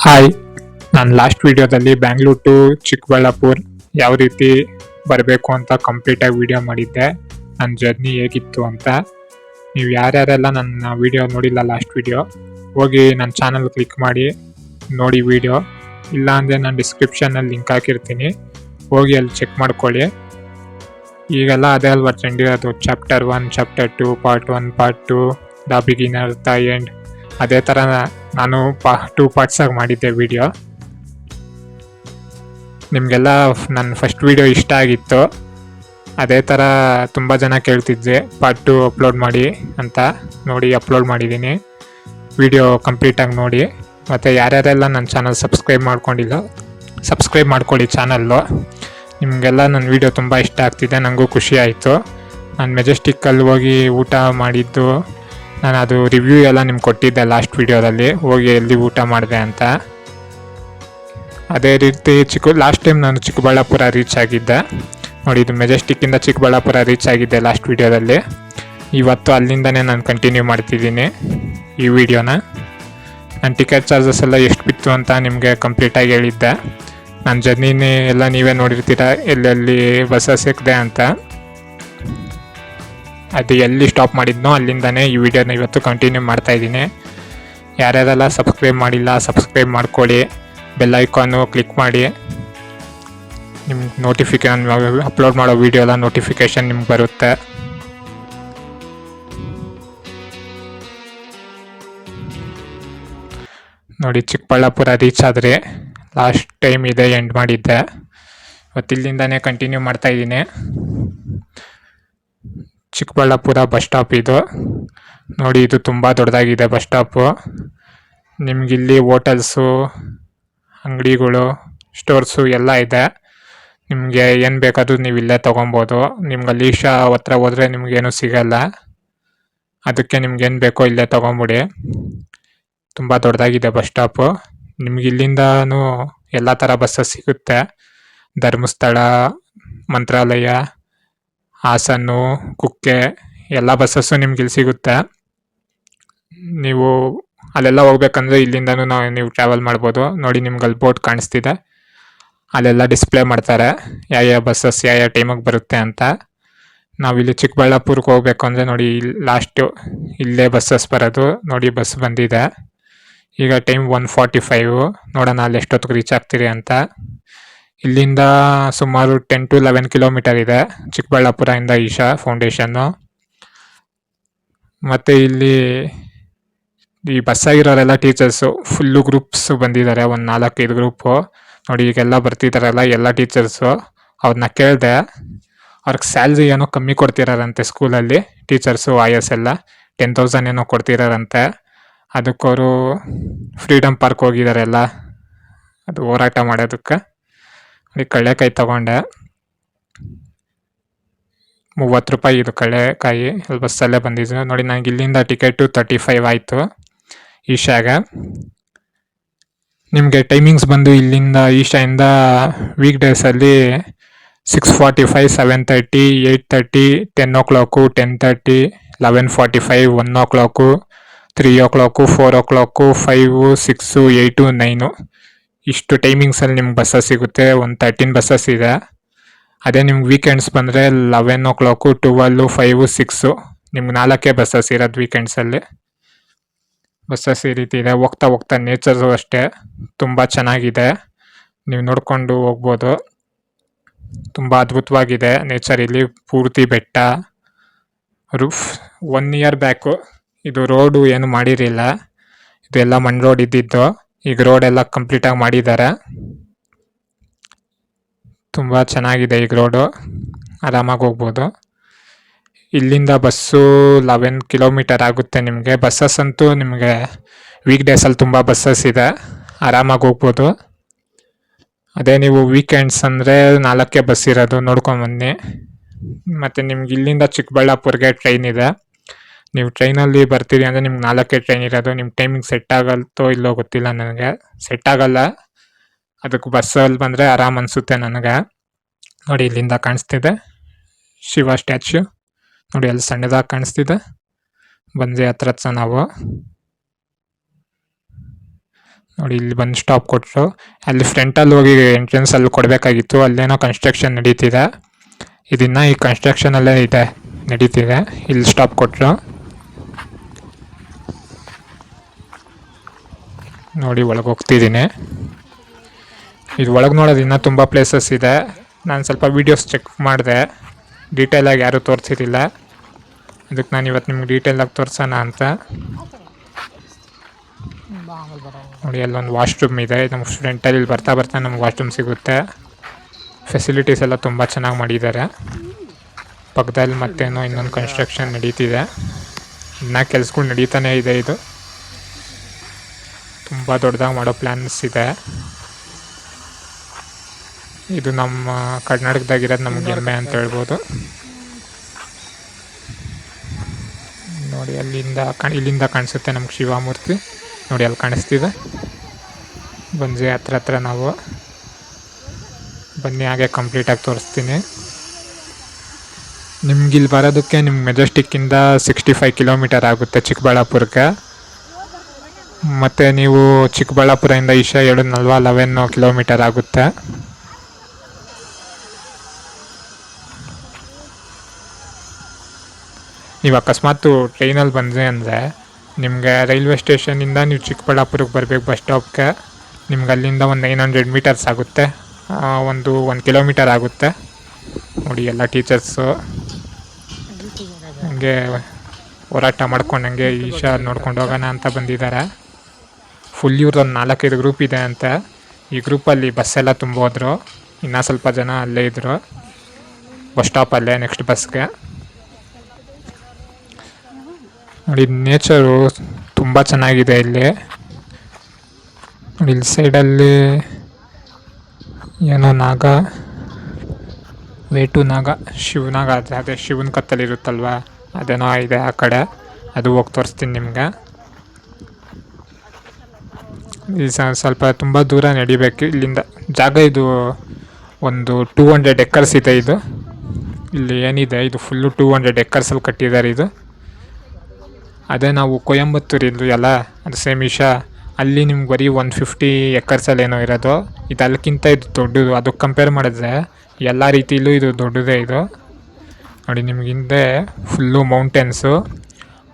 Hi, ನಾನು last ವಿಡಿಯೋದಲ್ಲಿ Bangalore to Chikkaballapur ಯಾವ ರೀತಿ ಬರಬೇಕು ಅಂತ ಕಂಪ್ಲೀಟಾಗಿ ವಿಡಿಯೋ ಮಾಡಿದ್ದೆ. ನನ್ನ ಜರ್ನಿ ಹೇಗಿತ್ತು ಅಂತ. ನೀವು ಯಾರ್ಯಾರೆಲ್ಲ ನನ್ನ ವಿಡಿಯೋ ನೋಡಿಲ್ಲ ಲಾಸ್ಟ್ ವಿಡಿಯೋ, ಹೋಗಿ ನನ್ನ ಚಾನಲ್ ಕ್ಲಿಕ್ ಮಾಡಿ ನೋಡಿ ವಿಡಿಯೋ. ಇಲ್ಲ ಅಂದರೆ ನಾನು ಡಿಸ್ಕ್ರಿಪ್ಷನಲ್ಲಿ ಲಿಂಕ್ ಹಾಕಿರ್ತೀನಿ, ಹೋಗಿ ಅಲ್ಲಿ ಚೆಕ್ ಮಾಡ್ಕೊಳ್ಳಿ. ಈಗೆಲ್ಲ ಅದೇ ಅಲ್ವಾ ಟ್ರೆಂಡ್ ಇರೋದು, chapter 1, chapter 2, part 1, part 2, the beginner, the end. ಅದೇ ಥರ ನಾನು 2 ಪಾರ್ಟ್ಸಾಗಿ ಮಾಡಿದ್ದೆ ವಿಡಿಯೋ. ನಿಮಗೆಲ್ಲ ನನ್ನ ಫಸ್ಟ್ ವಿಡಿಯೋ ಇಷ್ಟ ಆಗಿತ್ತು. ಅದೇ ಥರ ತುಂಬ ಜನ ಕೇಳ್ತಿದ್ದೆ ಪಾರ್ಟ್ 2 ಅಪ್ಲೋಡ್ ಮಾಡಿ ಅಂತ. ನೋಡಿ ಅಪ್ಲೋಡ್ ಮಾಡಿದ್ದೀನಿ. ವಿಡಿಯೋ ಕಂಪ್ಲೀಟಾಗಿ ನೋಡಿ. ಮತ್ತು ಯಾರ್ಯಾರೆಲ್ಲ ನನ್ನ ಚಾನಲ್ ಸಬ್ಸ್ಕ್ರೈಬ್ ಮಾಡ್ಕೊಂಡಿಲ್ಲ, ಸಬ್ಸ್ಕ್ರೈಬ್ ಮಾಡ್ಕೊಳ್ಳಿ ಚಾನಲ್ಲು. ನಿಮಗೆಲ್ಲ ನನ್ನ ವಿಡಿಯೋ ತುಂಬ ಇಷ್ಟ ಆಗ್ತಿದೆ, ನನಗೂ ಖುಷಿ ಆಯಿತು. ನಾನು ಮೆಜೆಸ್ಟಿಕ್ಕಲ್ಲಿ ಹೋಗಿ ಊಟ ಮಾಡಿದ್ದು, ನಾನು ಅದು ರಿವ್ಯೂ ಎಲ್ಲ ನಿಮ್ಗೆ ಕೊಟ್ಟಿದ್ದೆ ಲಾಸ್ಟ್ ವಿಡಿಯೋದಲ್ಲಿ, ಹೋಗಿ ಎಲ್ಲಿ ಊಟ ಮಾಡಿದೆ ಅಂತ. ಅದೇ ರೀತಿ ಲಾಸ್ಟ್ ಟೈಮ್ ನಾನು ಚಿಕ್ಕಬಳ್ಳಾಪುರ ರೀಚ್ ಆಗಿದ್ದೆ. ನೋಡಿ, ಇದು ಮೆಜೆಸ್ಟಿಕ್ಕಿಂದ ಚಿಕ್ಕಬಳ್ಳಾಪುರ ರೀಚ್ ಆಗಿದ್ದೆ ಲಾಸ್ಟ್ ವಿಡಿಯೋದಲ್ಲಿ. ಇವತ್ತು ಅಲ್ಲಿಂದನೇ ನಾನು ಕಂಟಿನ್ಯೂ ಮಾಡ್ತಿದ್ದೀನಿ ಈ ವಿಡಿಯೋನ. ನನ್ನ ಟಿಕೆಟ್ ಚಾರ್ಜಸ್ ಎಲ್ಲ ಎಷ್ಟು ಬಿತ್ತು ಅಂತ ನಿಮಗೆ ಕಂಪ್ಲೀಟಾಗಿ ಹೇಳಿದ್ದೆ. ನನ್ನ ಜರ್ನಿನೇ ಎಲ್ಲ ನೀವೇ ನೋಡಿರ್ತೀರ, ಎಲ್ಲೆಲ್ಲಿ ಬಸ್ಸಸ್ ಸಿಕ್ಕಿದೆ ಅಂತ. ಅದು ಎಲ್ಲಿ ಸ್ಟಾಪ್ ಮಾಡಿದ್ನೋ ಅಲ್ಲಿಂದನೇ ಈ ವಿಡಿಯೋನ ಇವತ್ತು ಕಂಟಿನ್ಯೂ ಮಾಡ್ತಾಯಿದ್ದೀನಿ. ಯಾರ್ಯಾರೆಲ್ಲ ಸಬ್ಸ್ಕ್ರೈಬ್ ಮಾಡಿಲ್ಲ, ಸಬ್ಸ್ಕ್ರೈಬ್ ಮಾಡ್ಕೊಳ್ಳಿ. ಬೆಲ್ ಐಕಾನು ಕ್ಲಿಕ್ ಮಾಡಿ. ನಿಮ್ಗೆ ನೋಟಿಫಿಕೇಶನ್, ಅಪ್ಲೋಡ್ ಮಾಡೋ ವಿಡಿಯೋ ಎಲ್ಲ ನೋಟಿಫಿಕೇಷನ್ ನಿಮ್ಗೆ ಬರುತ್ತೆ. ನೋಡಿ, ಚಿಕ್ಕಬಳ್ಳಾಪುರ ರೀಚ್ ಆದರೆ ಲಾಸ್ಟ್ ಟೈಮ್ ಇದೆ ಎಂಡ್ ಮಾಡಿದ್ದೆ. ಇವತ್ತಿಲ್ಲಿಂದನೇ ಕಂಟಿನ್ಯೂ ಮಾಡ್ತಾಯಿದ್ದೀನಿ. ಚಿಕ್ಕಬಳ್ಳಾಪುರ ಬಸ್ ಸ್ಟಾಪ್ ಇದು. ನೋಡಿ, ಇದು ತುಂಬ ದೊಡ್ಡದಾಗಿದೆ ಬಸ್ ಸ್ಟಾಪು. ನಿಮಗಿಲ್ಲಿ ಹೋಟೆಲ್ಸು, ಅಂಗಡಿಗಳು, ಸ್ಟೋರ್ಸು ಎಲ್ಲ ಇದೆ. ನಿಮಗೆ ಏನು ಬೇಕಾದರೂ ನೀವು ಇಲ್ಲೇ ತೊಗೊಬೋದು. ನಿಮ್ಗೆ ಅಲ್ಲಿ ಹತ್ರ ಹೋದರೆ ನಿಮಗೇನು ಸಿಗಲ್ಲ. ಅದಕ್ಕೆ ನಿಮ್ಗೇನು ಬೇಕೋ ಇಲ್ಲೇ ತೊಗೊಂಬಿಡಿ. ತುಂಬ ದೊಡ್ಡದಾಗಿದೆ ಬಸ್ ಸ್ಟಾಪು. ನಿಮ್ಗೆ ಇಲ್ಲಿಂದನೂ ಎಲ್ಲ ಥರ ಬಸ್ಸಸ್ ಸಿಗುತ್ತೆ. ಧರ್ಮಸ್ಥಳ, ಮಂತ್ರಾಲಯ, ಹಾಸನ್ನು, ಕುಕ್ಕೆ ಎಲ್ಲ ಬಸ್ಸಸ್ಸು ನಿಮ್ಗೆ ಇಲ್ಲಿ ಸಿಗುತ್ತೆ. ನೀವು ಅಲ್ಲೆಲ್ಲ ಹೋಗ್ಬೇಕಂದ್ರೆ ಇಲ್ಲಿಂದನೂ ನೀವು ಟ್ರಾವೆಲ್ ಮಾಡ್ಬೋದು. ನೋಡಿ, ನಿಮ್ಗೆ ಅಲ್ಲಿ ಬೋರ್ಡ್ ಕಾಣಿಸ್ತಿದೆ, ಅಲ್ಲೆಲ್ಲ ಡಿಸ್ಪ್ಲೇ ಮಾಡ್ತಾರೆ ಯಾವ ಬಸ್ಸಸ್ ಯಾವ ಟೈಮಿಗೆ ಬರುತ್ತೆ ಅಂತ. ನಾವಿಲ್ಲಿ ಚಿಕ್ಕಬಳ್ಳಾಪುರಕ್ಕೆ ಹೋಗ್ಬೇಕು ಅಂದರೆ ನೋಡಿ, ಲಾಸ್ಟು ಇಲ್ಲೇ ಬಸ್ಸಸ್ ಬರೋದು. ನೋಡಿ, ಬಸ್ ಬಂದಿದೆ. ಈಗ ಟೈಮ್ 1:45. ನೋಡೋಣ ಅಲ್ಲಿ ಎಷ್ಟೊತ್ತಿಗೆ ರೀಚ್ ಆಗ್ತೀರಿ ಅಂತ. ಇಲ್ಲಿಂದ ಸುಮಾರು 10 to 11 ಕಿಲೋಮೀಟರ್ ಇದೆ ಚಿಕ್ಕಬಳ್ಳಾಪುರದಿಂದ ಈಶಾ ಫೌಂಡೇಶನ್ನು. ಮತ್ತು ಇಲ್ಲಿ ಈ ಬಸ್ಸಾಗಿರೋರೆಲ್ಲ ಟೀಚರ್ಸು ಫುಲ್ಲು ಗ್ರೂಪ್ಸ್ ಬಂದಿದ್ದಾರೆ, ಒಂದು 4-5 ಗ್ರೂಪು. ನೋಡಿ, ಈಗೆಲ್ಲ ಬರ್ತಿದ್ದಾರಲ್ಲ ಎಲ್ಲ ಟೀಚರ್ಸು. ಅವ್ರನ್ನ ಕೇಳಿದೆ, ಅವ್ರಿಗೆ ಸ್ಯಾಲ್ರಿ ಏನೋ ಕಮ್ಮಿ ಕೊಡ್ತಿರಾರಂತೆ ಸ್ಕೂಲಲ್ಲಿ. ಟೀಚರ್ಸು IS ಎಲ್ಲ 10,000 ಏನೋ ಕೊಡ್ತಿರಾರಂತೆ. ಅದಕ್ಕವರು ಫ್ರೀಡಮ್ ಪಾರ್ಕ್ ಹೋಗಿದ್ದಾರೆ ಎಲ್ಲ, ಅದು ಹೋರಾಟ ಮಾಡೋದಕ್ಕೆ. ನೋಡಿ, ಕಡಲೆಕಾಯಿ ತಗೊಂಡೆ, 30 ರೂಪಾಯಿ ಇದು ಕಡಲೆಕಾಯಿ. ಅಲ್ಲಿ ಬಸ್ಸಲ್ಲೇ ಬಂದಿದ್ದು. ನೋಡಿ, ನನಗೆ ಇಲ್ಲಿಂದ ಟಿಕೆಟು 35 ಆಯಿತು ಈಶಾಗೆ. ನಿಮಗೆ ಟೈಮಿಂಗ್ಸ್ ಬಂದು ಇಲ್ಲಿಂದ ಈಶಾಯಿಂದ ವೀಕ್ ಡೇಸಲ್ಲಿ 6:45, 7:30, 8:30, 10 o'clock, 10:30, 11:45, 1 o'clock, 3 o'clock, 4 o'clock, 5, 6, 8, 9 ಇಷ್ಟು ಟೈಮಿಂಗ್ಸಲ್ಲಿ ನಿಮ್ಗೆ ಬಸ್ಸಸ್ ಸಿಗುತ್ತೆ. ಒಂದು 13 ಬಸ್ಸಸ್ ಇದೆ. ಅದೇ ನಿಮ್ಗೆ ವೀಕೆಂಡ್ಸ್ ಬಂದರೆ 11 o'clock, 12, 5, 6 ನಿಮ್ಗೆ 4 ಬಸ್ಸಸ್ ಇರೋದು ವೀಕೆಂಡ್ಸಲ್ಲಿ. ಬಸ್ಸಸ್ ಈ ರೀತಿ ಇದೆ. ಹೋಗ್ತಾ ಹೋಗ್ತಾ ನೇಚರ್ಸು ಅಷ್ಟೇ ತುಂಬ ಚೆನ್ನಾಗಿದೆ, ನೀವು ನೋಡಿಕೊಂಡು ಹೋಗ್ಬೋದು. ತುಂಬ ಅದ್ಭುತವಾಗಿದೆ ನೇಚರ್ ಇಲ್ಲಿ. ಪೂರ್ತಿ ಬೆಟ್ಟ. 1 year ಬ್ಯಾಕು ಇದು ರೋಡು ಏನು ಮಾಡಿರಲಿಲ್ಲ, ಇದೆಲ್ಲ ಮಣ್ಣು ರೋಡ್ ಇದ್ದಿದ್ದು. ಈಗ ರೋಡ್ ಎಲ್ಲ ಕಂಪ್ಲೀಟಾಗಿ ಮಾಡಿದ್ದಾರೆ. ತುಂಬ ಚೆನ್ನಾಗಿದೆ ಈಗ ರೋಡು, ಆರಾಮಾಗಿ ಹೋಗ್ಬೋದು. ಇಲ್ಲಿಂದ ಬಸ್ಸು 11 ಕಿಲೋಮೀಟರ್ ಆಗುತ್ತೆ ನಿಮಗೆ. ಬಸ್ಸಸ್ ಅಂತೂ ನಿಮಗೆ ವೀಕ್ ಡೇಸಲ್ಲಿ ತುಂಬ ಬಸ್ಸಸ್ ಇದೆ, ಆರಾಮಾಗಿ ಹೋಗ್ಬೋದು. ಅದೇ ನೀವು ವೀಕೆಂಡ್ಸ್ ಅಂದರೆ 4 ಬಸ್ ಇರೋದು, ನೋಡ್ಕೊಂಬನ್ನಿ. ಮತ್ತು ನಿಮ್ಗೆ ಇಲ್ಲಿಂದ ಚಿಕ್ಕಬಳ್ಳಾಪುರ್ಗೆ ಟ್ರೈನ್ ಇದೆ. ನೀವು ಟ್ರೈನಲ್ಲಿ ಬರ್ತೀರಿ ಅಂದರೆ ನಿಮ್ಗೆ 4 ಟ್ರೈನ್ ಇರೋದು. ನಿಮ್ಮ ಟೈಮಿಂಗ್ ಸೆಟ್ ಆಗಲ್ತೋ ಇಲ್ಲೋ ಗೊತ್ತಿಲ್ಲ, ನನಗೆ ಸೆಟ್ ಆಗಲ್ಲ. ಅದಕ್ಕೆ ಬಸ್ಸಲ್ಲಿ ಬಂದರೆ ಆರಾಮ್ ಅನಿಸುತ್ತೆ ನನಗೆ. ನೋಡಿ, ಇಲ್ಲಿಂದ ಕಾಣಿಸ್ತಿದೆ ಶಿವ ಸ್ಟ್ಯಾಚ್ಯೂ. ನೋಡಿ, ಅಲ್ಲಿ ಸಣ್ಣದಾಗಿ ಕಾಣಿಸ್ತಿದೆ. ಬಂದರೆ ಹತ್ರ ನಾವು ನೋಡಿ ಇಲ್ಲಿ ಬಂದು ಸ್ಟಾಪ್ ಕೊಟ್ಟರು. ಅಲ್ಲಿ ಫ್ರಂಟಲ್ಲಿ ಹೋಗಿ ಎಂಟ್ರೆನ್ಸಲ್ಲಿ ಕೊಡಬೇಕಾಗಿತ್ತು, ಅಲ್ಲೇನೋ ಕನ್ಸ್ಟ್ರಕ್ಷನ್ ನಡೀತಿದೆ. ಇದನ್ನ ಈ ಕನ್ಸ್ಟ್ರಕ್ಷನಲ್ಲೇ ಇದೆ, ನಡೀತಿದೆ. ಇಲ್ಲಿ ಸ್ಟಾಪ್ ಕೊಟ್ಟರು. ನೋಡಿ ಒಳಗೆ ಹೋಗ್ತಿದ್ದೀನಿ. ಇದು ಒಳಗೆ ನೋಡೋದು ಇನ್ನೂ ತುಂಬ ಪ್ಲೇಸಸ್ ಇದೆ. ನಾನು ಸ್ವಲ್ಪ ವೀಡಿಯೋಸ್ ಚೆಕ್ ಮಾಡಿದೆ, ಡೀಟೇಲಾಗಿ ಯಾರೂ ತೋರಿಸಿರಲಿಲ್ಲ. ಅದಕ್ಕೆ ನಾನು ಇವತ್ತು ನಿಮ್ಗೆ ಡೀಟೇಲಾಗಿ ತೋರಿಸೋಣ ಅಂತ. ನೋಡಿ ಅಲ್ಲೊಂದು ವಾಶ್ರೂಮ್ ಇದೆ. ನಮ್ಮ ಫ್ರಂಟಲ್ಲಿ ಇಲ್ಲಿ ಬರ್ತಾ ಬರ್ತಾ ನಮ್ಗೆ ವಾಶ್ರೂಮ್ ಸಿಗುತ್ತೆ. ಫೆಸಿಲಿಟೀಸ್ ಎಲ್ಲ ತುಂಬ ಚೆನ್ನಾಗಿ ಮಾಡಿದ್ದಾರೆ. ಪಕ್ಕದಲ್ಲಿ ಮತ್ತೇನೋ ಇನ್ನೊಂದು ಕನ್ಸ್ಟ್ರಕ್ಷನ್ ನಡೀತಿದೆ, ಇನ್ನೂ ಕೆಲಸಗಳು ನಡೀತಾನೇ ಇದೆ. ಇದು ತುಂಬ ದೊಡ್ಡದಾಗಿ ಮಾಡೋ ಪ್ಲ್ಯಾನ್ಸ್ ಇದೆ. ಇದು ನಮ್ಮ ಕರ್ನಾಟಕದಾಗಿರೋದು ನಮ್ಗೆ ಹೆಮ್ಮೆ ಅಂತ ಹೇಳ್ಬೋದು. ನೋಡಿ ಇಲ್ಲಿಂದ ಕಾಣಿಸುತ್ತೆ ನಮ್ಗೆ ಶಿವಮೂರ್ತಿ. ನೋಡಿ ಅಲ್ಲಿ ಕಾಣಿಸ್ತಿದೆ. ಬಂದು ಹತ್ರ ನಾವು ಬನ್ನಿ, ಹಾಗೆ ಕಂಪ್ಲೀಟಾಗಿ ತೋರಿಸ್ತೀನಿ. ನಿಮ್ಗೆ ಇಲ್ಲಿ ಬರೋದಕ್ಕೆ ನಿಮ್ಗೆ ಮೆಜೆಸ್ಟಿಕ್ಕಿಂದ 65 ಕಿಲೋಮೀಟರ್ ಆಗುತ್ತೆ ಚಿಕ್ಕಬಳ್ಳಾಪುರಕ್ಕೆ. ಮತ್ತು ನೀವು ಚಿಕ್ಕಬಳ್ಳಾಪುರದಿಂದ ಈಶಾ 11 ಕಿಲೋಮೀಟರ್ ಆಗುತ್ತೆ. ನೀವು ಅಕಸ್ಮಾತ್ ಟ್ರೈನಲ್ಲಿ ಬಂದರೆ ಅಂದರೆ ನಿಮಗೆ ರೈಲ್ವೆ ಸ್ಟೇಷನಿಂದ ನೀವು ಚಿಕ್ಕಬಳ್ಳಾಪುರಕ್ಕೆ ಬರಬೇಕು ಬಸ್ ಸ್ಟಾಪ್ಗೆ. ನಿಮ್ಗೆ ಅಲ್ಲಿಂದ ಒಂದು 900 ಮೀಟರ್ಸ್ ಆಗುತ್ತೆ, ಒಂದು 1 ಕಿಲೋಮೀಟರ್ ಆಗುತ್ತೆ. ನೋಡಿ ಎಲ್ಲ ಟೀಚರ್ಸು ಹಂಗೆ ಹೋರಾಟ ಮಾಡ್ಕೊಂಡು ಹಂಗೆ ಈಶಾ ನೋಡ್ಕೊಂಡು ಹೋಗೋಣ ಅಂತ ಬಂದಿದ್ದಾರೆ. ಫುಲ್ ಇವ್ರದ್ದೊಂದು 4-5 ಗ್ರೂಪ್ ಇದೆ ಅಂತ. ಈ ಗ್ರೂಪಲ್ಲಿ ಬಸ್ಸೆಲ್ಲ ತುಂಬ ಹೋದ್ರು, ಇನ್ನೂ ಸ್ವಲ್ಪ ಜನ ಅಲ್ಲೇ ಇದ್ದರು ಬಸ್ ಸ್ಟಾಪಲ್ಲೇ ನೆಕ್ಸ್ಟ್ ಬಸ್ಗೆ. ನೋಡಿ ನೇಚರು ತುಂಬ ಚೆನ್ನಾಗಿದೆ ಇಲ್ಲಿ. ನೋಡಿ ಇಲ್ಲಿ ಸೈಡಲ್ಲಿ ಏನೋ ನಾಗ, ವೇಟು ನಾಗ, ಶಿವನಾಗ, ಅದೇ ಶಿವನ ಕತ್ತಲಿರುತ್ತಲ್ವ, ಅದೇನೋ ಇದೆ ಆ ಕಡೆ. ಅದು ಹೋಗಿ ತೋರಿಸ್ತೀನಿ ನಿಮ್ಗೆ. ಇಲ್ಲಿ ಸ್ವಲ್ಪ ತುಂಬ ದೂರ ನಡಿಬೇಕು ಇಲ್ಲಿಂದ. ಜಾಗ ಇದು ಒಂದು 200 ಎಕರ್ಸ್ ಇದೆ. ಇದು ಇಲ್ಲಿ ಏನಿದೆ ಇದು ಫುಲ್ಲು 200 ಎಕರ್ಸಲ್ಲಿ ಕಟ್ಟಿದ್ದಾರೆ. ಇದು ಅದೇ ನಾವು ಕೊಯಂಬತ್ತೂರು ಇದ್ದು ಎಲ್ಲ ಅದು ಸೇಮ್ ಈಶಾ, ಅಲ್ಲಿ ನಿಮ್ಗೆ ಬರೀ 150 ಎಕರ್ಸಲ್ಲಿ ಏನೋ ಇರೋದು. ಇದು ಅದಕ್ಕಿಂತ ಇದು ದೊಡ್ಡದು. ಅದಕ್ಕೆ ಕಂಪೇರ್ ಮಾಡಿದ್ರೆ ಎಲ್ಲ ರೀತಿಯಲ್ಲೂ ಇದು ದೊಡ್ಡದೇ. ಇದು ನೋಡಿ ನಿಮ್ಗೆ ಹಿಂದೆ ಫುಲ್ಲು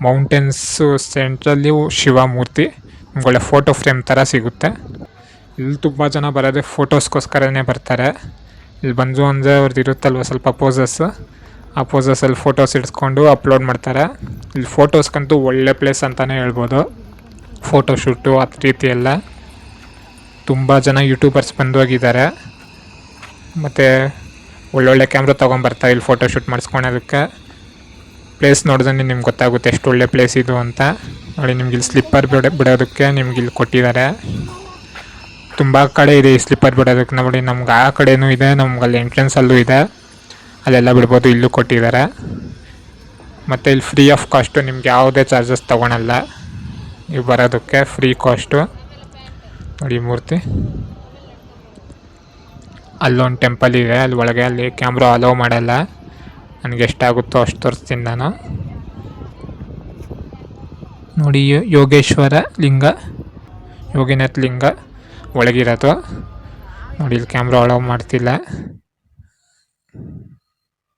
ಮೌಂಟೇನ್ಸು ಸೆಂಟ್ರಲ್ಲಿ ಶಿವಮೂರ್ತಿ. ನಿಮ್ಗೆ ಒಳ್ಳೆ ಫೋಟೋ ಫ್ರೇಮ್ ಥರ ಸಿಗುತ್ತೆ. ಇಲ್ಲಿ ತುಂಬ ಜನ ಬರೋದೇ ಫೋಟೋಸ್ಗೋಸ್ಕರನೇ ಬರ್ತಾರೆ. ಇಲ್ಲಿ ಬಂದು ಅಂದರೆ ಅವ್ರದ್ದು ಇರುತ್ತಲ್ವ ಸ್ವಲ್ಪ ಪೋಸಸ್, ಆ ಪೋಸಸಲ್ಲಿ ಫೋಟೋಸ್ ಇಡ್ಸ್ಕೊಂಡು ಅಪ್ಲೋಡ್ ಮಾಡ್ತಾರೆ. ಇಲ್ಲಿ ಫೋಟೋಸ್ಗಂತೂ ಒಳ್ಳೆ ಪ್ಲೇಸ್ ಅಂತಲೇ ಹೇಳ್ಬೋದು. ಫೋಟೋಶೂಟು ಆ ರೀತಿ ಎಲ್ಲ ತುಂಬ ಜನ ಯೂಟ್ಯೂಬರ್ಸ್ ಬಂದು ಹೋಗಿದ್ದಾರೆ. ಮತ್ತು ಒಳ್ಳೊಳ್ಳೆ ಕ್ಯಾಮ್ರಾ ತೊಗೊಂಬರ್ತಾರೆ ಇಲ್ಲಿ ಫೋಟೋಶೂಟ್ ಮಾಡಿಸ್ಕೊಳೋದಕ್ಕೆ. ಪ್ಲೇಸ್ ನೋಡಿದ್ರೆ ನಿಮ್ಗೆ ಗೊತ್ತಾಗುತ್ತೆ ಎಷ್ಟು ಒಳ್ಳೆ ಪ್ಲೇಸ್ ಇದು ಅಂತ. ನೋಡಿ ನಿಮ್ಗೆ ಇಲ್ಲಿ ಸ್ಲಿಪ್ಪರ್ ಬಿಡೋದಕ್ಕೆ ನಿಮ್ಗೆ ಇಲ್ಲಿ ಕೊಟ್ಟಿದ್ದಾರೆ. ತುಂಬ ಕಡೆ ಇದೆ ಈ ಸ್ಲಿಪ್ಪರ್ ಬಿಡೋದಕ್ಕೆ. ನೋಡಿ ನಮ್ಗೆ ಆ ಕಡೆಯೂ ಇದೆ, ನಮ್ಗೆ ಅಲ್ಲಿ ಎಂಟ್ರೆನ್ಸಲ್ಲೂ ಇದೆ, ಅಲ್ಲೆಲ್ಲ ಬಿಡ್ಬೋದು. ಇಲ್ಲೂ ಕೊಟ್ಟಿದ್ದಾರೆ. ಮತ್ತು ಇಲ್ಲಿ ಫ್ರೀ ಆಫ್ ಕಾಸ್ಟು, ನಿಮ್ಗೆ ಯಾವುದೇ ಚಾರ್ಜಸ್ ತೊಗೊಳಲ್ಲ ನೀವು ಬರೋದಕ್ಕೆ, ಫ್ರೀ ಕಾಸ್ಟು. ನೋಡಿ ಮೂರ್ತಿ ಅಲ್ಲೊಂದು ಟೆಂಪಲ್ ಇದೆ, ಅಲ್ಲಿ ಒಳಗೆ ಅಲ್ಲಿ ಕ್ಯಾಮ್ರಾ ಅಲೋ ಮಾಡಲ್ಲ. ನನಗೆ ಎಷ್ಟಾಗುತ್ತೋ ಅಷ್ಟು ತೋರಿಸ್ತೀನಿ ನಾನು. ನೋಡಿ ಯೋಗೇಶ್ವರ ಲಿಂಗ, ಯೋಗಿನಾಥ್ ಲಿಂಗ ಒಳಗಿರೋದು. ನೋಡಿ ಇಲ್ಲಿ ಕ್ಯಾಮ್ರಾ ಅಲೋ ಮಾಡ್ತಿಲ್ಲ.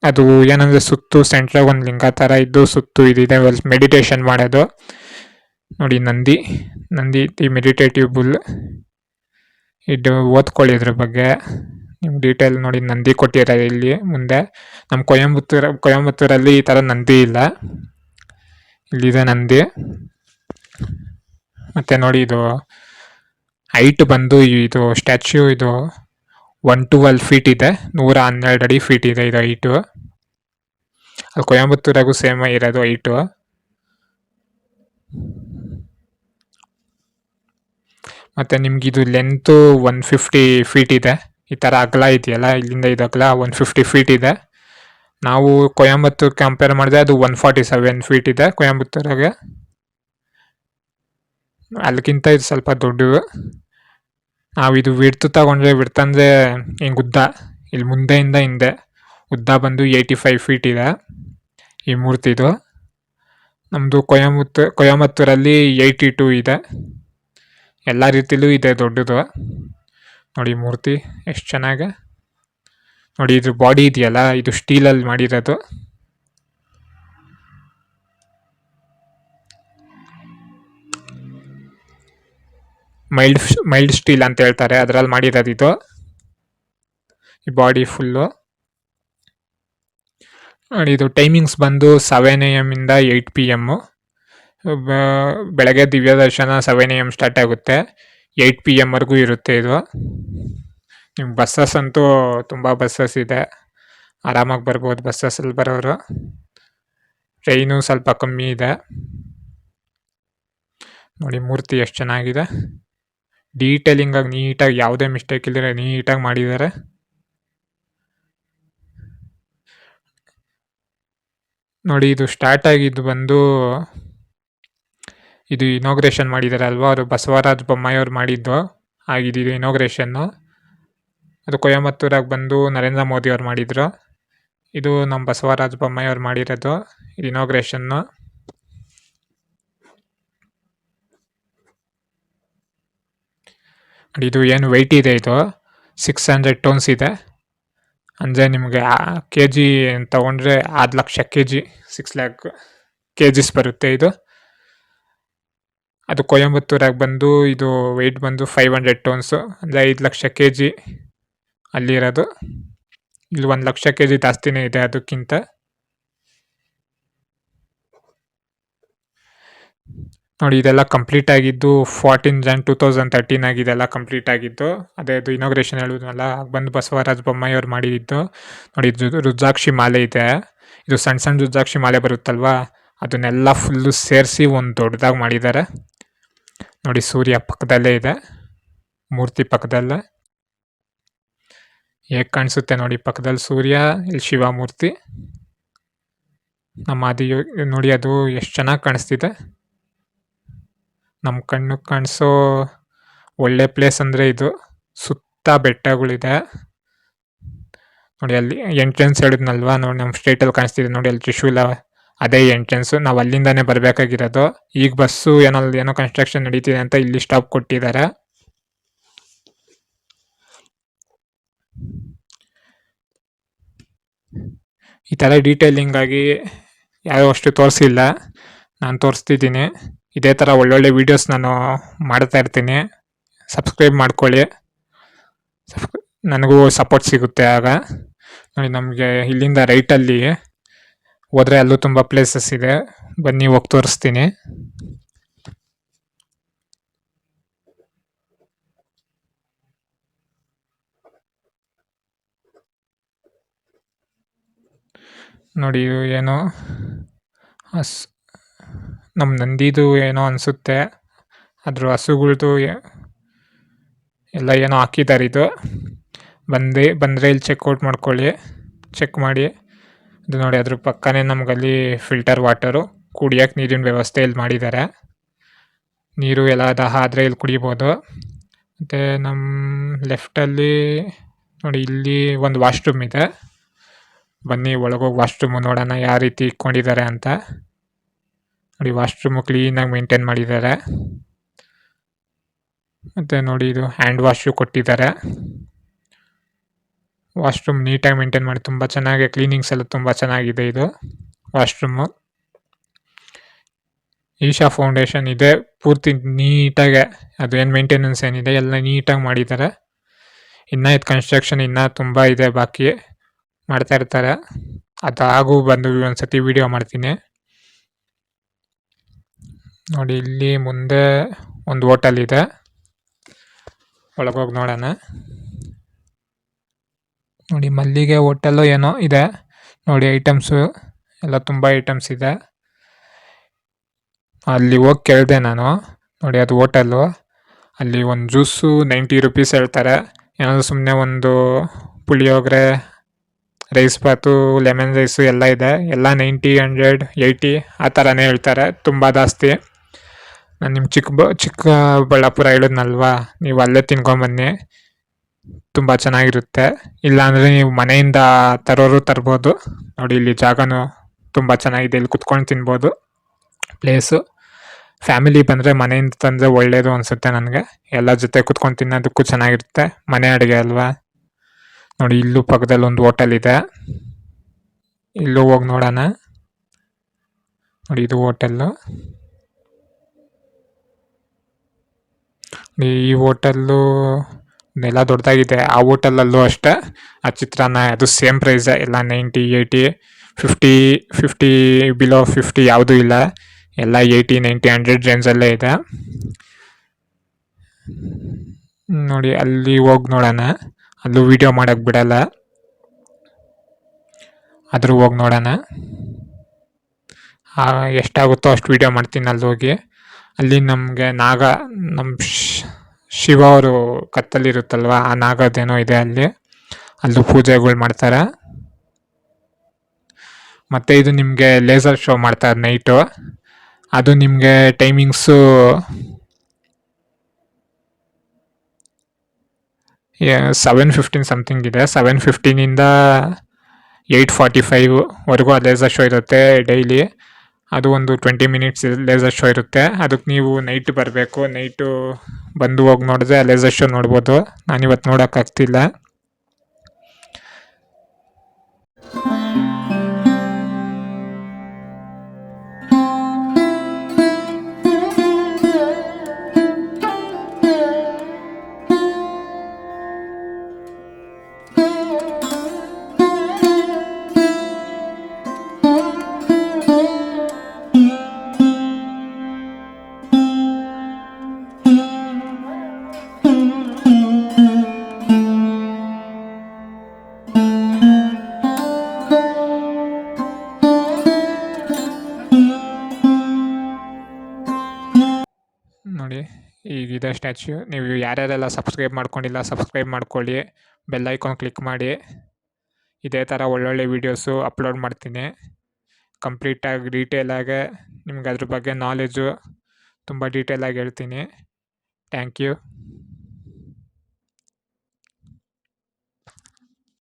ಅದು ಏನಂದರೆ ಸುತ್ತು ಸೆಂಟ್ರಾಗ ಒಂದು ಲಿಂಗ ಥರ ಇದ್ದು ಸುತ್ತು ಇದಿದೆ, ಮೆಡಿಟೇಷನ್ ಮಾಡೋದು. ನೋಡಿ ನಂದಿ ದಿ ಮೆಡಿಟೇಟಿವ್ ಬುಲ್. ಇದು ಓದ್ಕೊಳ್ಳಿ ಇದ್ರ ಬಗ್ಗೆ ನಿಮ್ಗೆ ಡೀಟೇಲ್. ನೋಡಿ ನಂದಿ ಕೊಟ್ಟಿದ್ದಾರೆ ಇಲ್ಲಿ ಮುಂದೆ. ನಮ್ಮ ಕೊಯಂಬತ್ತೂರಲ್ಲಿ ಈ ಥರ ನಂದಿ ಇಲ್ಲ, ಇಲ್ಲಿದೆ ನಂದಿ. ಮತ್ತು ನೋಡಿ ಇದು ಹೈಟ್ ಬಂದು ಇದು ಸ್ಟ್ಯಾಚ್ಯೂ ಇದು 112 ಫೀಟ್ ಇದೆ, 112 ಅಡಿ ಫೀಟ್ ಇದೆ ಇದು ಹೈಟು. ಅಲ್ಲಿ ಕೊಯಂಬತ್ತೂರಾಗೂ ಸೇಮ್ ಇರೋದು ಹೈಟು. ಮತ್ತು ನಿಮಗಿದು ಲೆಂತು 150 ಫೀಟ್ ಇದೆ. ಈ ಥರ ಅಗಲ ಇದೆಯಲ್ಲ, ಇಲ್ಲಿಂದ ಇದು ಅಗಲ 150 ಫೀಟ್ ಇದೆ. ನಾವು ಕೊಯಂಬತ್ತೂರು ಕಂಪೇರ್ ಮಾಡಿದ್ರೆ ಅದು 147 ಫೀಟ್ ಇದೆ ಕೊಯಂಬತ್ತೂರಾಗೆ. ಅಲ್ಲಿಗಿಂತ ಇದು ಸ್ವಲ್ಪ ದೊಡ್ಡದು. ನಾವು ಇದು ವಿಡ್ತ್ ತಗೊಂಡ್ರೆ ವಿಡ್ತಂದರೆ ಹಿಂಗೆ ಉದ್ದ, ಇಲ್ಲಿ ಮುಂದೆಯಿಂದ ಹಿಂದೆ ಉದ್ದ ಬಂದು 85 ಫೀಟ್ ಇದೆ ಈ ಮೂರ್ತಿದು. ನಮ್ಮದು ಕೊಯಂಬತ್ತೂರಲ್ಲಿ 82 ಇದೆ. ಎಲ್ಲ ರೀತಿಲೂ ಇದೆ ದೊಡ್ಡದು. ನೋಡಿ ಮೂರ್ತಿ ಎಷ್ಟು ಚೆನ್ನಾಗೆ. ನೋಡಿ ಇದ್ರ ಬಾಡಿ ಇದೆಯಲ್ಲ, ಇದು ಸ್ಟೀಲಲ್ಲಿ ಮಾಡಿರೋದು. ಮೈಲ್ಡ್ ಸ್ಟೀಲ್ ಅಂತ ಹೇಳ್ತಾರೆ, ಅದರಲ್ಲಿ ಮಾಡಿರೋದು ಇದು. ಈ ಬಾಡಿ ಫುಲ್ಲು ನೋಡಿ. ಇದು ಟೈಮಿಂಗ್ಸ್ ಬಂದು 7 AM ಇಂದ 8 PM. ಬೆಳಗ್ಗೆ ದಿವ್ಯ ದರ್ಶನ 7 AM ಸ್ಟಾರ್ಟ್ ಆಗುತ್ತೆ, 8 PM ವರೆಗೂ ಇರುತ್ತೆ ಇದು. ನಿಮ್ಗೆ ಬಸ್ಸಸ್ ಅಂತೂ ತುಂಬ ಬಸ್ಸಸ್ ಇದೆ, ಆರಾಮಾಗಿ ಬರ್ಬೋದು ಬಸ್ಸಸ್ಸಲ್ಲಿ ಬರೋರು. ಟ್ರೈನು ಸ್ವಲ್ಪ ಕಮ್ಮಿ ಇದೆ. ನೋಡಿ ಮೂರ್ತಿ ಎಷ್ಟು ಚೆನ್ನಾಗಿದೆ, ಡೀಟೇಲಿಂಗಾಗಿ ನೀಟಾಗಿ ಯಾವುದೇ ಮಿಸ್ಟೇಕ್ ಇಲ್ಲದೆ ನೀಟಾಗಿ ಮಾಡಿದ್ದಾರೆ. ನೋಡಿ ಇದು ಸ್ಟಾರ್ಟ್ ಆಗಿದ್ದು ಬಂದು, ಇದು ಇನಾಗ್ರೇಷನ್ ಮಾಡಿದ್ದಾರೆ ಅಲ್ವಾ, ಅವರು ಬಸವರಾಜ ಬೊಮ್ಮಾಯಿ ಅವ್ರು ಮಾಡಿದ್ದು ಆಗಿದ್ದು ಇದು ಇನಾಗ್ರೇಷನ್ನು. ಅದು ಕೊಯಮತ್ತೂರಾಗ ಬಂದು ನರೇಂದ್ರ ಮೋದಿ ಅವ್ರು ಮಾಡಿದ್ರು. ಇದು ನಮ್ಮ ಬಸವರಾಜ ಬೊಮ್ಮಾಯಿ ಅವ್ರು ಮಾಡಿರೋದು ಇದು ಇನಾಗ್ರೇಷನ್ನು. ಇದು ಏನು ವೆಯ್ಟ್ ಇದೆ, ಇದು 600 tons ಇದೆ. ಅಂದರೆ ನಿಮಗೆ ಕೆ ಜಿ ತೊಗೊಂಡ್ರೆ 6 ಲಕ್ಷ kg, 6 lakh kgs ಬರುತ್ತೆ ಇದು. ಅದು ಕೊಯಂಬತ್ತೂರಾಗ ಬಂದು ಇದು ವೆಯ್ಟ್ ಬಂದು 500 tons, ಅಂದರೆ 5 ಲಕ್ಷ kg ಅಲ್ಲಿರೋದು. ಇಲ್ಲಿ 1 ಲಕ್ಷ kg ಜಾಸ್ತಿನೇ ಇದೆ ಅದಕ್ಕಿಂತ. ನೋಡಿ ಇದೆಲ್ಲ ಕಂಪ್ಲೀಟ್ ಆಗಿದ್ದು 14 Jan 2013 ಆಗಿದೆಲ್ಲ ಕಂಪ್ಲೀಟ್ ಆಗಿದ್ದು. ಅದೇ ಇದು ಇನಾಗ್ರೇಷನ್ ಹೇಳಿದ್ನಲ್ಲ, ಬಂದು ಬಸವರಾಜ ಬೊಮ್ಮಾಯಿ ಅವ್ರು ಮಾಡಿದ್ದು. ನೋಡಿ ಇದು ರುದ್ರಾಕ್ಷಿ ಮಾಲೆ ಇದೆ, ಇದು ಸಣ್ಣ ಸಣ್ಣ ರುದ್ರಾಕ್ಷಿ ಮಾಲೆ ಬರುತ್ತಲ್ವಾ, ಅದನ್ನೆಲ್ಲ ಫುಲ್ಲು ಸೇರಿಸಿ ಒಂದು ದೊಡ್ಡದಾಗಿ ಮಾಡಿದ್ದಾರೆ. ನೋಡಿ ಸೂರ್ಯ ಪಕ್ಕದಲ್ಲೇ ಇದೆ, ಮೂರ್ತಿ ಪಕ್ಕದಲ್ಲೇ ಹೇಗೆ ಕಾಣಿಸುತ್ತೆ ನೋಡಿ, ಪಕ್ಕದಲ್ಲಿ ಸೂರ್ಯ, ಇಲ್ಲಿ ಶಿವ ಮೂರ್ತಿ. ನಮ್ಮ ನೋಡಿ ಅದು ಎಷ್ಟು ಚೆನ್ನಾಗಿ ಕಾಣಿಸ್ತಿದೆ. ನಮ್ಮ ಕಣ್ಣು ಕಾಣಿಸೋ ಒಳ್ಳೆ ಪ್ಲೇಸ್ ಅಂದರೆ ಇದು. ಸುತ್ತ ಬೆಟ್ಟಗಳಿದೆ ನೋಡಿ. ಅಲ್ಲಿ ಎಂಟ್ರೆನ್ಸ್ ಹೇಳಿದ್ನಲ್ವಾ ನೋಡಿ, ನಮ್ಮ ಸ್ಟ್ರೇಟಲ್ಲಿ ಕಾಣಿಸ್ತಿದೆ ನೋಡಿ, ಅಲ್ಲಿ ತ್ರಿಶೂಲ, ಅದೇ ಎಂಟ್ರೆನ್ಸು. ನಾವು ಅಲ್ಲಿಂದಾನೇ ಬರಬೇಕಾಗಿರೋದು. ಈಗ ಬಸ್ಸು ಏನೋ ಕನ್ಸ್ಟ್ರಕ್ಷನ್ ನಡೀತಿದೆ ಅಂತ ಇಲ್ಲಿ ಸ್ಟಾಪ್ ಕೊಟ್ಟಿದ್ದಾರೆ. ಈ ಥರ ಡೀಟೇಲಿಂಗ್ ಆಗಿ ಯಾರೋ ಅಷ್ಟು ತೋರಿಸಿಲ್ಲ, ನಾನು ತೋರಿಸ್ತಿದ್ದೀನಿ. ಇದೇ ಥರ ಒಳ್ಳೊಳ್ಳೆ ವೀಡಿಯೋಸ್ ನಾನು ಮಾಡ್ತಾ ಇರ್ತೀನಿ. ಸಬ್ಸ್ಕ್ರೈಬ್ ಮಾಡ್ಕೊಳ್ಳಿ, ನನಗೂ ಸಪೋರ್ಟ್ ಸಿಗುತ್ತೆ ಆಗ. ನೋಡಿ ನಮಗೆ ಇಲ್ಲಿಂದ ರೈಟಲ್ಲಿ ಹೋದರೆ ಅಲ್ಲೂ ತುಂಬ ಪ್ಲೇಸಸ್ ಇದೆ, ಬನ್ನಿ ಹೋಗಿ ತೋರಿಸ್ತೀನಿ. ನೋಡಿ ಇದು ಏನೋ ನಮ್ಮ ನಂದಿದು ಏನೋ ಅನಿಸುತ್ತೆ, ಅದ್ರ ಹಸುಗಳ್ದು ಎಲ್ಲ ಏನೋ ಹಾಕಿದ್ದಾರೆ. ಇದು ಬಂದರೆ ಇಲ್ಲಿ ಚೆಕ್ಔಟ್ ಮಾಡ್ಕೊಳ್ಳಿ, ಚೆಕ್ ಮಾಡಿ. ಇದು ನೋಡಿ ಅದ್ರ ಪಕ್ಕನೇ ನಮಗಲ್ಲಿ ಫಿಲ್ಟರ್ ವಾಟರು, ಕುಡಿಯೋಕ್ಕೆ ನೀರಿನ ವ್ಯವಸ್ಥೆ ಇಲ್ಲಿ ಮಾಡಿದ್ದಾರೆ. ನೀರು ಎಲ್ಲ ದಾಹ ಆದರೆ ಇಲ್ಲಿ ಕುಡಿಬೋದು. ಮತ್ತು ನಮ್ಮ ಲೆಫ್ಟಲ್ಲಿ ನೋಡಿ ಇಲ್ಲಿ ಒಂದು ವಾಶ್ರೂಮ್ ಇದೆ, ಬನ್ನಿ ಒಳಗೋಗಿ ವಾಶ್ರೂಮು ನೋಡೋಣ ಯಾವ ರೀತಿ ಇಟ್ಕೊಂಡಿದ್ದಾರೆ ಅಂತ. ನೋಡಿ ವಾಶ್ರೂಮು ಕ್ಲೀನಾಗಿ ಮೇಂಟೈನ್ ಮಾಡಿದ್ದಾರೆ. ಮತ್ತು ನೋಡಿ ಇದು ಹ್ಯಾಂಡ್ ವಾಶು ಕೊಟ್ಟಿದ್ದಾರೆ. ವಾಶ್ರೂಮ್ ನೀಟಾಗಿ ಮೇಂಟೈನ್ ಮಾಡಿ, ತುಂಬ ಚೆನ್ನಾಗಿ ಕ್ಲೀನಿಂಗ್ಸ್ ಎಲ್ಲ ತುಂಬ ಚೆನ್ನಾಗಿದೆ ಇದು ವಾಶ್ರೂಮು. ಈಶಾ ಫೌಂಡೇಶನ್ ಇದೆ, ಪೂರ್ತಿ ನೀಟಾಗೆ ಅದು ಏನು ಮೇಂಟೆನೆನ್ಸ್ ಏನಿದೆ ಎಲ್ಲ ನೀಟಾಗಿ ಮಾಡಿದ್ದಾರೆ. ಇನ್ನೂ ಇದು ಕನ್ಸ್ಟ್ರಕ್ಷನ್ ಇನ್ನೂ ತುಂಬ ಇದೆ, ಬಾಕಿ ಮಾಡ್ತಾ ಇರ್ತಾರೆ. ಅದಾಗೂ ಬಂದು ಒಂದ್ಸತಿ ವಿಡಿಯೋ ಮಾಡ್ತೀನಿ. ನೋಡಿ ಇಲ್ಲಿ ಮುಂದೆ ಒಂದು ಹೋಟೆಲ್ ಇದೆ, ಒಳಗೋಗಿ ನೋಡೋಣ. ನೋಡಿ ಮಲ್ಲಿಗೆ ಹೋಟೆಲ್ಲು ಏನೋ ಇದೆ ನೋಡಿ, ಐಟಮ್ಸು ಎಲ್ಲ ತುಂಬ ಐಟಮ್ಸ್ ಇದೆ. ಅಲ್ಲಿ ಹೋಗಿ ಕೇಳಿದೆ ನಾನು, ನೋಡಿ ಅದು ಹೋಟೆಲ್ಲು. ಅಲ್ಲಿ ಒಂದು ಜ್ಯೂಸು 90 rupees ಹೇಳ್ತಾರೆ. ಏನಾದರೂ ಸುಮ್ಮನೆ ಒಂದು ಪುಳಿಯೋಗರೆ, ರೈಸ್ ಬಾತು, ಲೆಮನ್ ರೈಸು ಎಲ್ಲ ಇದೆ, ಎಲ್ಲ 90, 100, 80 ಆ ಥರನೇ ಹೇಳ್ತಾರೆ, ತುಂಬ ಜಾಸ್ತಿ. ನಾನು ನಿಮ್ಮ ಚಿಕ್ಕಬಳ್ಳಾಪುರ ಹೇಳಿದ್ನಲ್ವಾ, ನೀವು ಅಲ್ಲೇ ತಿನ್ಕೊಂಬನ್ನಿ, ತುಂಬ ಚೆನ್ನಾಗಿರುತ್ತೆ. ಇಲ್ಲಾಂದರೆ ನೀವು ಮನೆಯಿಂದ ತರ್ಬೋದು. ನೋಡಿ ಇಲ್ಲಿ ಜಾಗನೂ ತುಂಬ ಚೆನ್ನಾಗಿದೆ, ಇಲ್ಲಿ ಕುತ್ಕೊಂಡು ತಿನ್ಬೋದು ಪ್ಲೇಸು. ಫ್ಯಾಮಿಲಿ ಬಂದರೆ ಮನೆಯಿಂದ ತಂದರೆ ಒಳ್ಳೆಯದು ಅನಿಸುತ್ತೆ ನನಗೆ. ಎಲ್ಲ ಜೊತೆ ಕುತ್ಕೊಂಡು ತಿನ್ನೋದಕ್ಕೂ ಚೆನ್ನಾಗಿರುತ್ತೆ, ಮನೆ ಅಡುಗೆ ಅಲ್ವಾ. ನೋಡಿ ಇಲ್ಲೂ ಪಕ್ಕದಲ್ಲಿ ಒಂದು ಹೋಟೆಲ್ ಇದೆ, ಇಲ್ಲೂ ಹೋಗಿ ನೋಡೋಣ. ನೋಡಿ ಇದು ಹೋಟೆಲ್ಲು. ಈ ಹೋಟೆಲ್ಲು ಎಲ್ಲ ದೊಡ್ಡದಾಗಿದೆ. ಆ ಹೋಟೆಲಲ್ಲೂ ಅಷ್ಟೇ ಆ ಚಿತ್ರಾನ್ನ ಅದು ಸೇಮ್ ಪ್ರೈಸೇ, ಎಲ್ಲ 90, 80, 50 ಬಿಲೋ 50 ಯಾವುದೂ ಇಲ್ಲ, ಎಲ್ಲ 80, 90, 100 ರೇಂಜಲ್ಲೇ ಇದೆ. ನೋಡಿ ಅಲ್ಲಿ ಹೋಗಿ ನೋಡೋಣ. ಅಲ್ಲೂ ವಿಡಿಯೋ ಮಾಡೋಕ್ಕೆ ಬಿಡಲ್ಲ, ಆದರೂ ಹೋಗಿ ನೋಡೋಣ. ಎಷ್ಟಾಗುತ್ತೋ ಅಷ್ಟು ವಿಡಿಯೋ ಮಾಡ್ತೀನಿ ಅಲ್ಲಿ ಹೋಗಿ. ಅಲ್ಲಿ ನಮಗೆ ನಮ್ಮ ಶಿವ ಅವರು ಕತ್ತಲ್ಲಿರುತ್ತಲ್ವ, ಆ ನಾಗದೇನೋ ಇದೆ ಅಲ್ಲಿ, ಅಲ್ಲೂ ಪೂಜೆಗಳು ಮಾಡ್ತಾರೆ. ಮತ್ತು ಇದು ನಿಮಗೆ ಲೇಸರ್ ಶೋ ಮಾಡ್ತಾರೆ ನೈಟು. ಅದು ನಿಮಗೆ ಟೈಮಿಂಗ್ಸು 7:15 ಸಮಥಿಂಗ್ ಇದೆ. 7:15 8:45ವರೆಗೂ ಆ ಲೇಸರ್ ಶೋ ಇರುತ್ತೆ ಡೈಲಿ. ಅದು ಒಂದು 20 ಮಿನಿಟ್ಸ್ ಲೇಸರ್ ಶೋ ಇರುತ್ತೆ. ಅದಕ್ಕೆ ನೀವು ನೈಟ್ ಬರಬೇಕು. ನೈಟು ಬಂದು ಹೋಗಿ ನೋಡಿದ್ರೆ ಆ ಲೇಸರ್ ಶೋ ನೋಡ್ಬೋದು. ನಾನಿವತ್ತು ನೋಡೋಕ್ಕಾಗ್ತಿಲ್ಲ. ನೋಡಿ ಈಗಿದೆ ಸ್ಟ್ಯಾಚ್ಯೂ. ನೀವು ಯಾರ್ಯಾರೆಲ್ಲ ಸಬ್ಸ್ಕ್ರೈಬ್ ಮಾಡ್ಕೊಂಡಿಲ್ಲ ಸಬ್ಸ್ಕ್ರೈಬ್ ಮಾಡ್ಕೊಳ್ಳಿ, ಬೆಲ್ ಐಕಾನ್ ಕ್ಲಿಕ್ ಮಾಡಿ. ಇದೇ ಥರ ಒಳ್ಳೊಳ್ಳೆ ವೀಡಿಯೋಸು ಅಪ್ಲೋಡ್ ಮಾಡ್ತೀನಿ. ಕಂಪ್ಲೀಟಾಗಿ ಡೀಟೇಲಾಗಿ ನಿಮ್ಗೆ ಅದ್ರ ಬಗ್ಗೆ ನಾಲೆಜು ತುಂಬ ಡೀಟೇಲಾಗಿ ಹೇಳ್ತೀನಿ. Thank you.